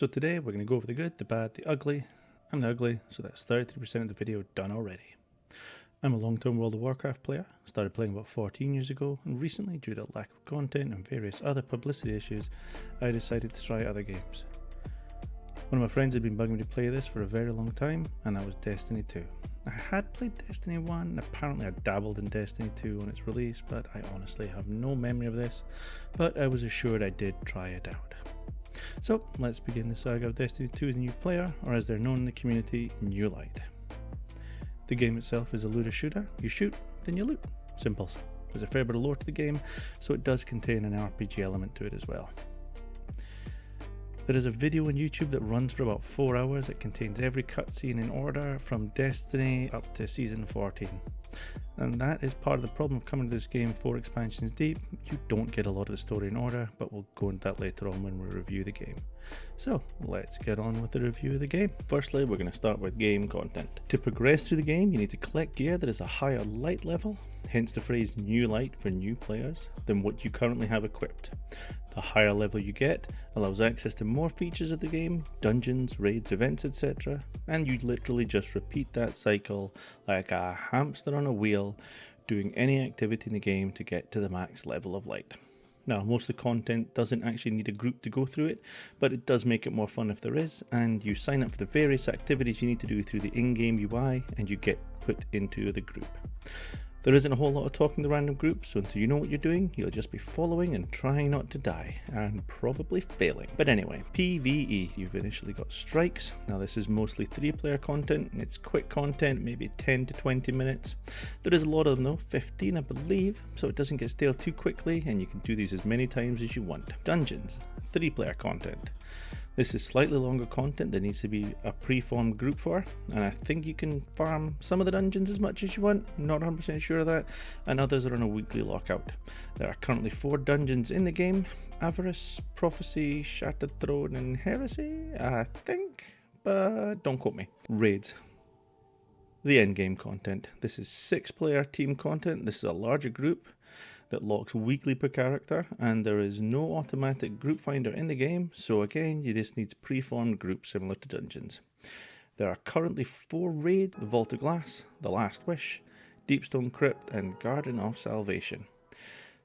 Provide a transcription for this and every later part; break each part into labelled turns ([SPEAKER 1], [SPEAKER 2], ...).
[SPEAKER 1] So today we're going to go over the good, the bad, the ugly. I'm the ugly, so that's 33% of the video done already. I'm a long-term World of Warcraft player, started playing about 14 years ago, and recently, due to lack of content and various other publicity issues, I decided to try other games. One of my friends had been bugging me to play this for a very long time, and that was Destiny 2. I had played Destiny 1, and apparently I dabbled in Destiny 2 on its release, but I honestly have no memory of this, but I was assured I did try it out. So let's begin the saga of Destiny 2 as a new player, or as they're known in the community, New Light. The game itself is a looter shooter. You shoot, then you loot. Simple. There's a fair bit of lore to the game, so it does contain an RPG element to it as well. There is a video on YouTube that runs for about 4 hours. It contains every cutscene in order from Destiny up to Season 14. And that is part of the problem of coming to this game 4 expansions deep. You don't get a lot of the story in order, but we'll go into that later on when we review the game. So let's get on with the review of the game. Firstly, we're going to start with game content. To progress through the game, you need to collect gear that is a higher light level, hence the phrase new light for new players, than what you currently have equipped. The higher level you get allows access to more features of the game, dungeons, raids, events, etc. And you literally just repeat that cycle like a hamster on a wheel, doing any activity in the game to get to the max level of light. Now, most of the content doesn't actually need a group to go through it, but it does make it more fun if there is, and you sign up for the various activities you need to do through the in-game UI, and you get put into the group. There isn't a whole lot of talking to random groups, so until you know what you're doing, you'll just be following and trying not to die, and probably failing. But anyway, PvE, you've initially got strikes. Now this is mostly 3-player content, and it's quick content, maybe 10 to 20 minutes. There is a lot of them though, 15 I believe, so it doesn't get stale too quickly, and you can do these as many times as you want. Dungeons, 3-player content. This is slightly longer content that needs to be a pre-formed group for, and I think you can farm some of the dungeons as much as you want, not 100% sure of that, and others are on a weekly lockout. There are currently 4 dungeons in the game: Avarice, Prophecy, Shattered Throne, and Heresy, I think, but don't quote me. Raids. The endgame content. This is 6-player team content. This is a larger group that locks weekly per character, and there is no automatic group finder in the game, so again you just need pre-formed groups similar to dungeons. There are currently 4 raids: the Vault of Glass, the Last Wish, Deepstone Crypt, and Garden of Salvation.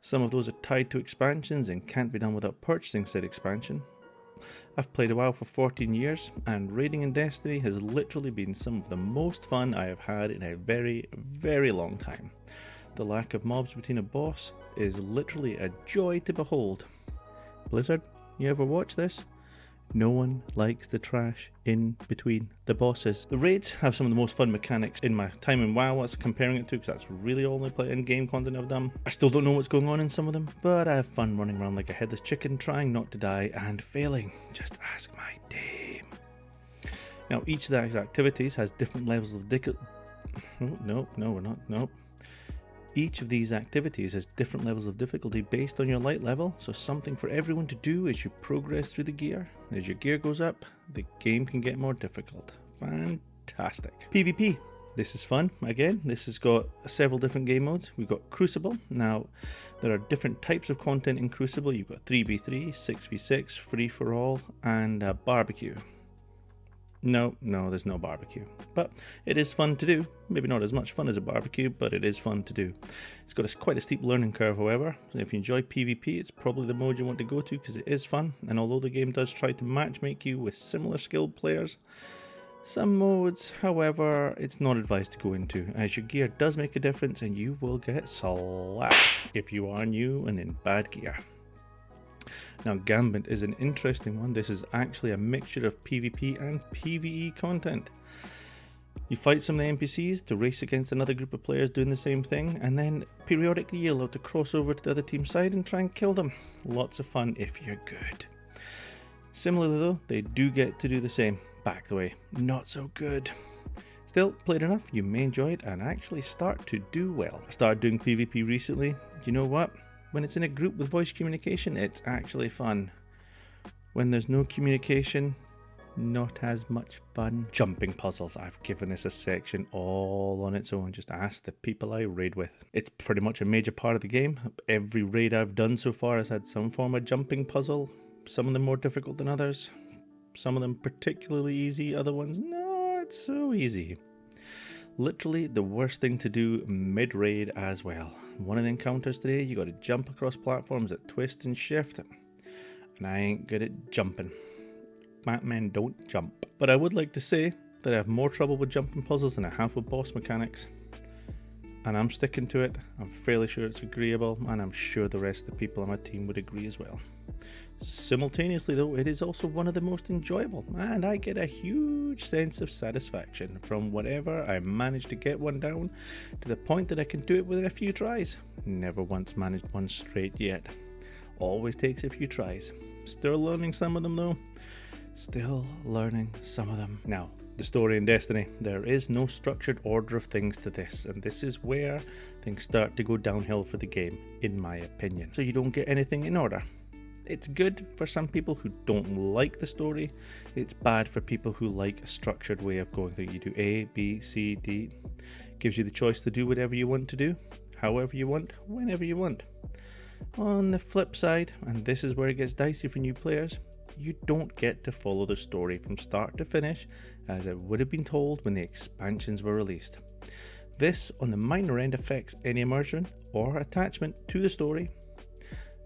[SPEAKER 1] Some of those are tied to expansions and can't be done without purchasing said expansion. I've played a WoW for 14 years, and raiding in Destiny has literally been some of the most fun I have had in a very, very long time. The lack of mobs between a boss is literally a joy to behold. Blizzard, you ever watch this? No one likes the trash in between the bosses. The raids have some of the most fun mechanics in my time in WoW. I was comparing it to, because that's really all the play in-game content I've done. I still don't know what's going on in some of them, but I have fun running around like a headless chicken, trying not to die and failing. Just ask my dame. Now, each of those activities has different levels of Each of these activities has different levels of difficulty based on your light level, so something for everyone to do as you progress through the gear. As your gear goes up, the game can get more difficult. Fantastic. PvP. This is fun. Again, this has got several different game modes. We've got Crucible. Now, there are different types of content in Crucible. You've got 3v3, 6v6, free-for-all, and barbecue. No, there's no barbecue, but it is fun to do. Maybe not as much fun as a barbecue, but it is fun to do. It's got quite a steep learning curve, however. So if you enjoy PvP, it's probably the mode you want to go to, because it is fun, and although the game does try to matchmake you with similar skilled players, some modes, however, it's not advised to go into, as your gear does make a difference and you will get slapped if you are new and in bad gear. Now, Gambit is an interesting one. This is actually a mixture of PvP and PvE content. You fight some of the NPCs to race against another group of players doing the same thing, and then periodically you're allowed to cross over to the other team's side and try and kill them. Lots of fun if you're good. Similarly though, they do get to do the same back the way. Not so good. Still, played enough, you may enjoy it and actually start to do well. I started doing PvP recently. You know what? When it's in a group with voice communication, it's actually fun. When there's no communication, not as much fun. Jumping puzzles. I've given this a section all on its own. Just ask the people I raid with. It's pretty much a major part of the game. Every raid I've done so far has had some form of jumping puzzle. Some of them more difficult than others. Some of them particularly easy, other ones not so easy. Literally the worst thing to do mid-raid as well. One of the encounters today, you got to jump across platforms that twist and shift, and I ain't good at jumping. Batmen don't jump. But I would like to say that I have more trouble with jumping puzzles than I have with boss mechanics. And I'm sticking to it. I'm fairly sure it's agreeable, and I'm sure the rest of the people on my team would agree as well. Simultaneously though, it is also one of the most enjoyable, and I get a huge sense of satisfaction from whenever I manage to get one down to the point that I can do it within a few tries. Never once managed one straight yet. Always takes a few tries. Still learning some of them though. Still learning some of them. Now, the story in Destiny. There is no structured order of things to this, and this is where things start to go downhill for the game, in my opinion. So you don't get anything in order. It's good for some people who don't like the story. It's bad for people who like a structured way of going through. You do A, B, C, D. Gives you the choice to do whatever you want to do, however you want, whenever you want. On the flip side, and this is where it gets dicey for new players, you don't get to follow the story from start to finish as it would have been told when the expansions were released. This, on the minor end, affects any immersion or attachment to the story.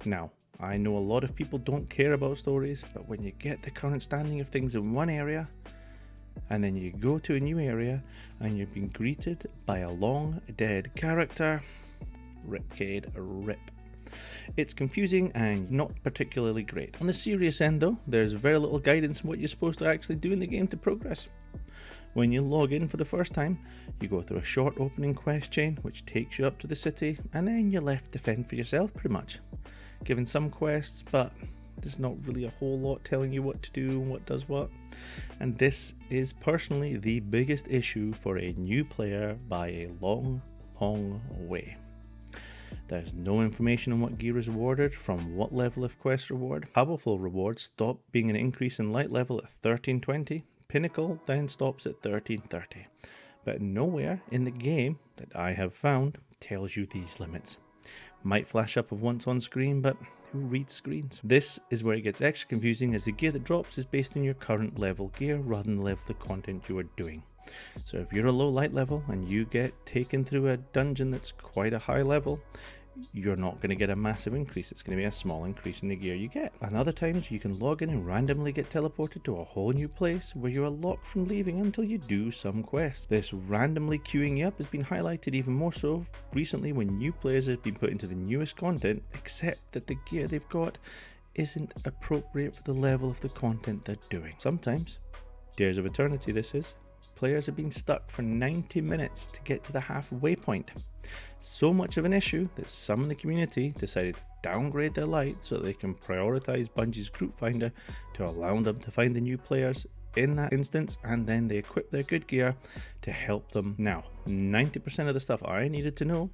[SPEAKER 1] Now, I know a lot of people don't care about stories, but when you get the current standing of things in one area, and then you go to a new area, and you've been greeted by a long dead character, ripcade, rip. It's confusing and not particularly great. On the serious end though, there's very little guidance on what you're supposed to actually do in the game to progress. When you log in for the first time, you go through a short opening quest chain which takes you up to the city, and then you're left to fend for yourself pretty much. Given some quests, but there's not really a whole lot telling you what to do and what does what. And this is personally the biggest issue for a new player by a long, long way. There's no information on what gear is rewarded from what level of quest reward. Powerful rewards stop being an increase in light level at 1320. Pinnacle then stops at 1330. But nowhere in the game that I have found tells you these limits. Might flash up of once on screen, but who reads screens? This is where it gets extra confusing, as the gear that drops is based on your current level gear rather than the level of content you are doing. So if you're a low light level and you get taken through a dungeon that's quite a high level, you're not going to get a massive increase. It's going to be a small increase in the gear you get. And other times you can log in and randomly get teleported to a whole new place where you are locked from leaving until you do some quests. This randomly queuing you up has been highlighted even more so recently when new players have been put into the newest content, except that the gear they've got isn't appropriate for the level of the content they're doing. Sometimes, Dares of Eternity this is, players have been stuck for 90 minutes to get to the halfway point. So much of an issue that some in the community decided to downgrade their light so that they can prioritize Bungie's group finder to allow them to find the new players in that instance, and then they equip their good gear to help them. Now, 90% of the stuff I needed to know,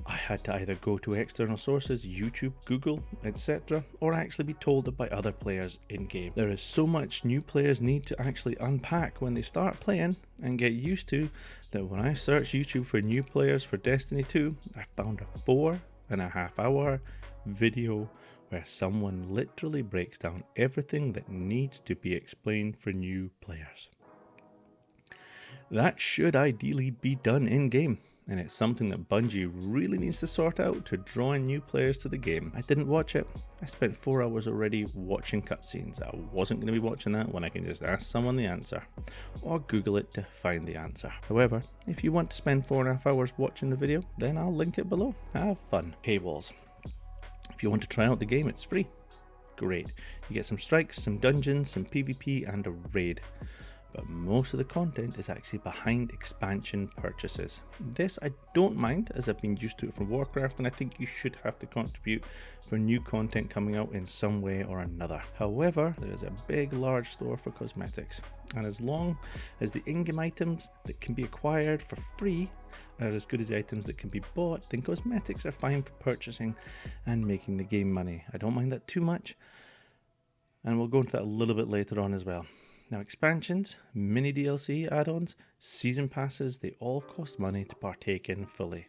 [SPEAKER 1] I had to either go to external sources, YouTube, Google, etc., or actually be told by other players in game. There is so much new players need to actually unpack when they start playing and get used to that when I searched YouTube for new players for Destiny 2, I found a 4.5 hour video where someone literally breaks down everything that needs to be explained for new players. That should ideally be done in-game, and it's something that Bungie really needs to sort out to draw in new players to the game. I didn't watch it. I spent 4 hours already watching cutscenes. I wasn't going to be watching that when I can just ask someone the answer, or Google it to find the answer. However, if you want to spend 4.5 hours watching the video, then I'll link it below. Have fun. Paywalls. If you want to try out the game, it's free. Great. You get some strikes, some dungeons, some PvP, and a raid. But most of the content is actually behind expansion purchases. This I don't mind, as I've been used to it from Warcraft, and I think you should have to contribute for new content coming out in some way or another. However, there is a big, large store for cosmetics, and as long as the in-game items that can be acquired for free are as good as the items that can be bought, then cosmetics are fine for purchasing and making the game money. I don't mind that too much, and we'll go into that a little bit later on as well. Now, expansions, mini DLC add-ons, season passes, they all cost money to partake in fully.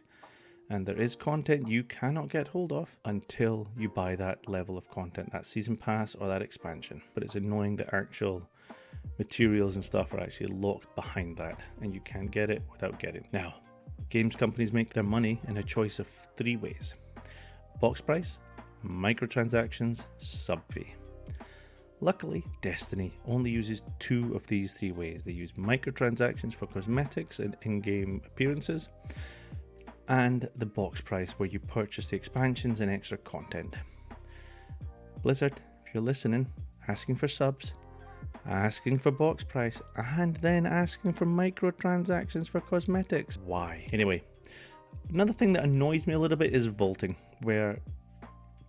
[SPEAKER 1] And there is content you cannot get hold of until you buy that level of content, that season pass or that expansion. But it's annoying that actual materials and stuff are actually locked behind that, and you can't get it without getting it. Now, games companies make their money in a choice of 3 ways: box price, microtransactions, sub fee. Luckily, Destiny only uses 2 of these 3 ways. They use microtransactions for cosmetics and in-game appearances, and the box price where you purchase the expansions and extra content. Blizzard, if you're listening, asking for subs, asking for box price, and then asking for microtransactions for cosmetics. Why? Anyway, another thing that annoys me a little bit is vaulting, where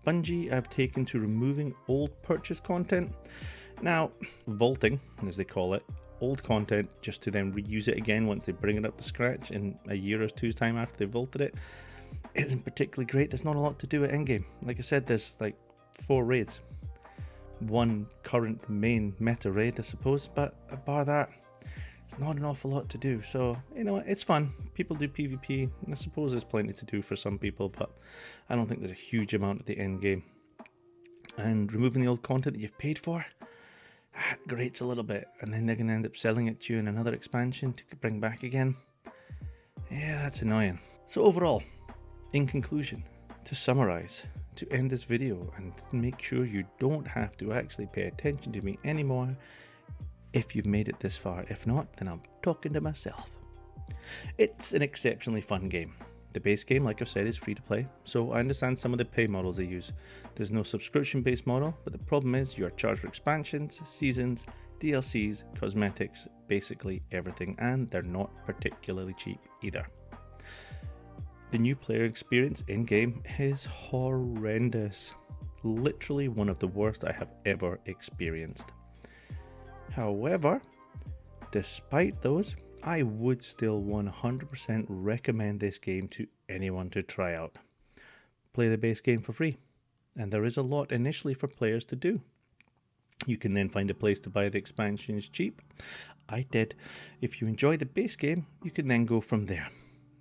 [SPEAKER 1] Bungie have taken to removing old purchase content. Now, vaulting, as they call it, old content just to then reuse it again once they bring it up to scratch in a year or two's time after they vaulted it, isn't particularly great. There's not a lot to do at endgame. Like I said, there's like 4 raids. 1 current main meta raid, I suppose, but bar that, it's not an awful lot to do. So, you know, it's fun. People do PvP. I suppose there's plenty to do for some people, but I don't think there's a huge amount at the end game. And removing the old content that you've paid for, grates a little bit, and then they're going to end up selling it to you in another expansion to bring back again. Yeah, that's annoying. So overall, in conclusion, to summarize, to end this video and make sure you don't have to actually pay attention to me anymore if you've made it this far. If not, then I'm talking to myself. It's an exceptionally fun game. The base game, like I've said, is free to play, so I understand some of the pay models they use. There's no subscription based model, but the problem is you are charged for expansions, seasons, DLCs, cosmetics, basically everything, and they're not particularly cheap either. The new player experience in-game is horrendous. Literally one of the worst I have ever experienced. However, despite those, I would still 100% recommend this game to anyone to try out. Play the base game for free, and there is a lot initially for players to do. You can then find a place to buy the expansions cheap. I did. If you enjoy the base game, you can then go from there.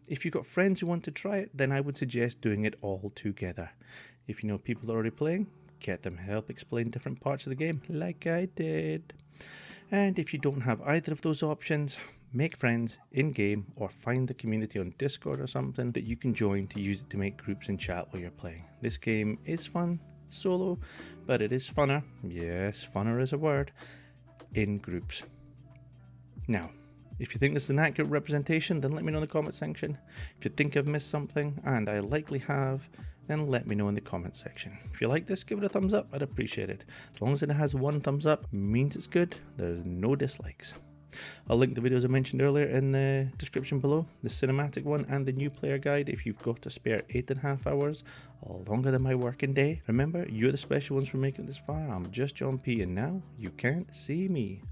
[SPEAKER 1] If you've got friends who want to try it, then I would suggest doing it all together. If you know people already playing, get them help explain different parts of the game, like I did. And if you don't have either of those options, make friends in-game or find a community on Discord or something that you can join to use it to make groups and chat while you're playing. This game is fun, solo, but it is funner, yes, funner is a word, in groups. Now, if you think this is an accurate representation, then let me know in the comment section. If you think I've missed something, and I likely have, then let me know in the comment section. If you like this, give it a thumbs up, I'd appreciate it. As long as it has 1 thumbs up, means it's good, there's no dislikes. I'll link the videos I mentioned earlier in the description below, the cinematic one and the new player guide if you've got a spare 8.5 hours, longer than my working day. Remember, you're the special ones for making it this far. I'm just John P, and now you can't see me.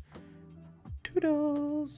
[SPEAKER 1] Toodles!